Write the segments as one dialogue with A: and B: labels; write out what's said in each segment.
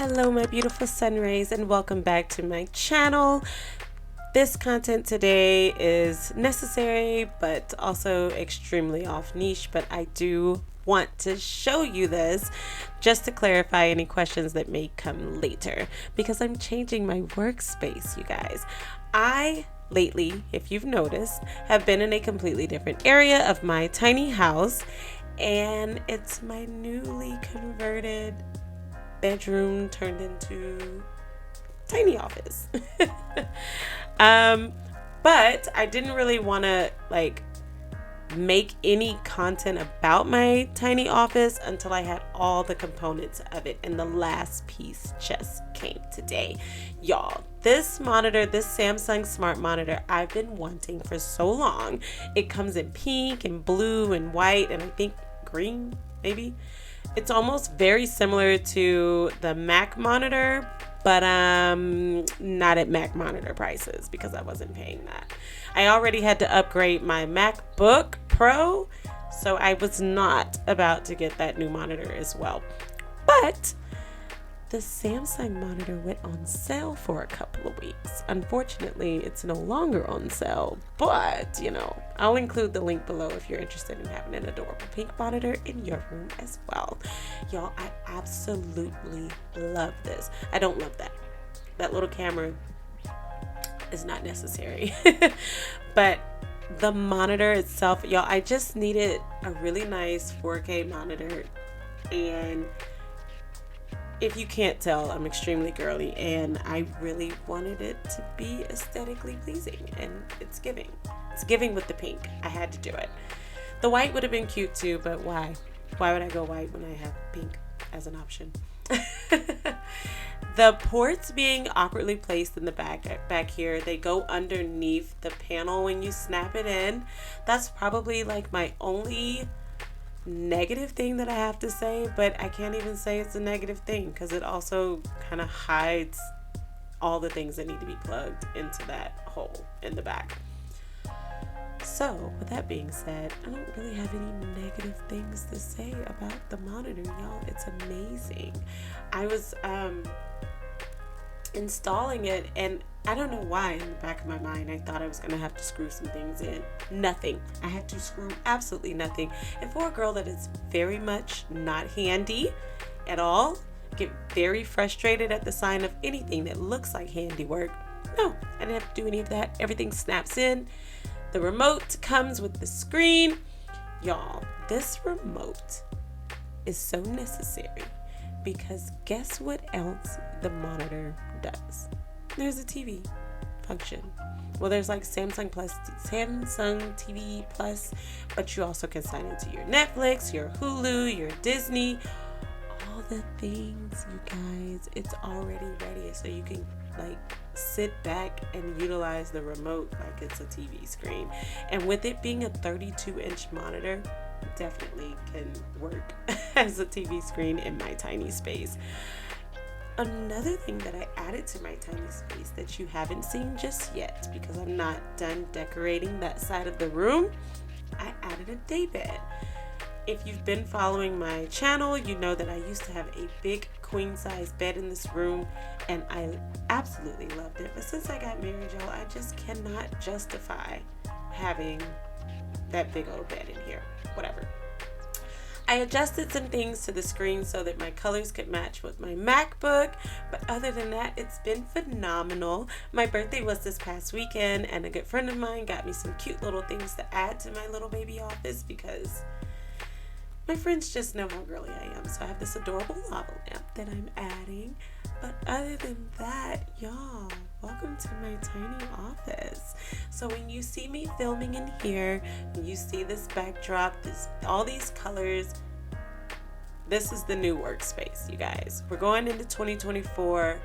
A: Hello my beautiful sun rays and welcome back to my channel. This content today is necessary but also extremely off niche, but I do want to show you this just to clarify any questions that may come later because I'm changing my workspace, you guys. I lately, if you've noticed, have been in a completely different area of my tiny house, and it's my newly converted bedroom turned into tiny office. But I didn't really want to make any content about my tiny office until I had all the components of it, and the last piece just came today. Y'all, this monitor, this Samsung smart monitor, I've been wanting for so long. It comes in pink and blue and white and I think green, maybe. It's almost very similar to the Mac monitor, but not at Mac monitor prices because I wasn't paying that. I already had to upgrade my MacBook Pro, so I was not about to get that new monitor as well. But the Samsung monitor went on sale for a couple of weeks. Unfortunately, it's no longer on sale, but I'll include the link below if you're interested in having an adorable pink monitor in your room as well. Y'all, I absolutely love this. I don't love that little camera is not necessary. But the monitor itself, y'all, I just needed a really nice 4K monitor, and if you can't tell, I'm extremely girly, and I really wanted it to be aesthetically pleasing, and it's giving. It's giving with the pink. I had to do it. The white would have been cute too, but why? Why would I go white when I have pink as an option? The ports being awkwardly placed in the back here, they go underneath the panel when you snap it in. That's probably like my only negative thing that I have to say, but I can't even say it's a negative thing because it also kind of hides all the things that need to be plugged into that hole in the back. So with that being said, I don't really have any negative things to say about the monitor, y'all. It's amazing. I was installing it, and I don't know why in the back of my mind I thought I was going to have to screw some things in. Nothing. I had to screw absolutely nothing. And for a girl that is very much not handy at all, get very frustrated at the sign of anything that looks like handiwork. No, I didn't have to do any of that. Everything snaps in. The remote comes with the screen. Y'all, this remote is so necessary because guess what else the monitor does? There's a TV function. Well, there's like Samsung TV Plus, but you also can sign into your Netflix, your Hulu, your Disney, all the things, you guys. It's already ready, so you can sit back and utilize the remote like it's a TV screen. And with it being a 32-inch monitor, definitely can work as a TV screen in my tiny space. Another thing that I added to my tiny space that you haven't seen just yet because I'm not done decorating that side of the room, I added a day bed. If you've been following my channel, you know that I used to have a big queen size bed in this room, and I absolutely loved it. But since I got married, y'all, I just cannot justify having that big old bed in here. Whatever. I adjusted some things to the screen so that my colors could match with my MacBook, but other than that, it's been phenomenal. My birthday was this past weekend, and a good friend of mine got me some cute little things to add to my little baby office because my friends just know how girly I am. So I have this adorable lava lamp that I'm adding. But other than that, y'all, welcome to my tiny office. So when you see me filming in here, when you see this backdrop, all these colors, this is the new workspace, you guys. We're going into 2024,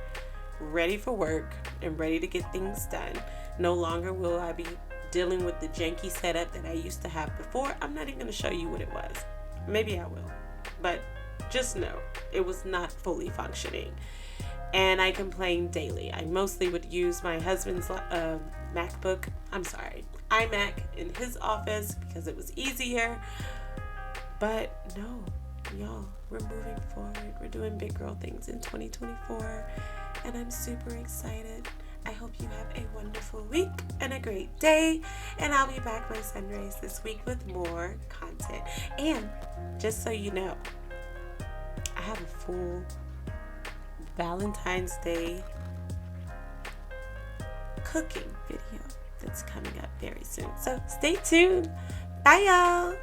A: ready for work and ready to get things done. No longer will I be dealing with the janky setup that I used to have before. I'm not even going to show you what it was. Maybe I will, but just know it was not fully functioning. And I complained daily. I mostly would use my husband's iMac in his office because it was easier. But no, y'all, we're moving forward. We're doing big girl things in 2024, and I'm super excited. I hope you have a wonderful week and a great day, and I'll be back my Sunrays this week with more content. And just so you know, I have a full Valentine's Day cooking video that's coming up very soon. So stay tuned. Bye, y'all.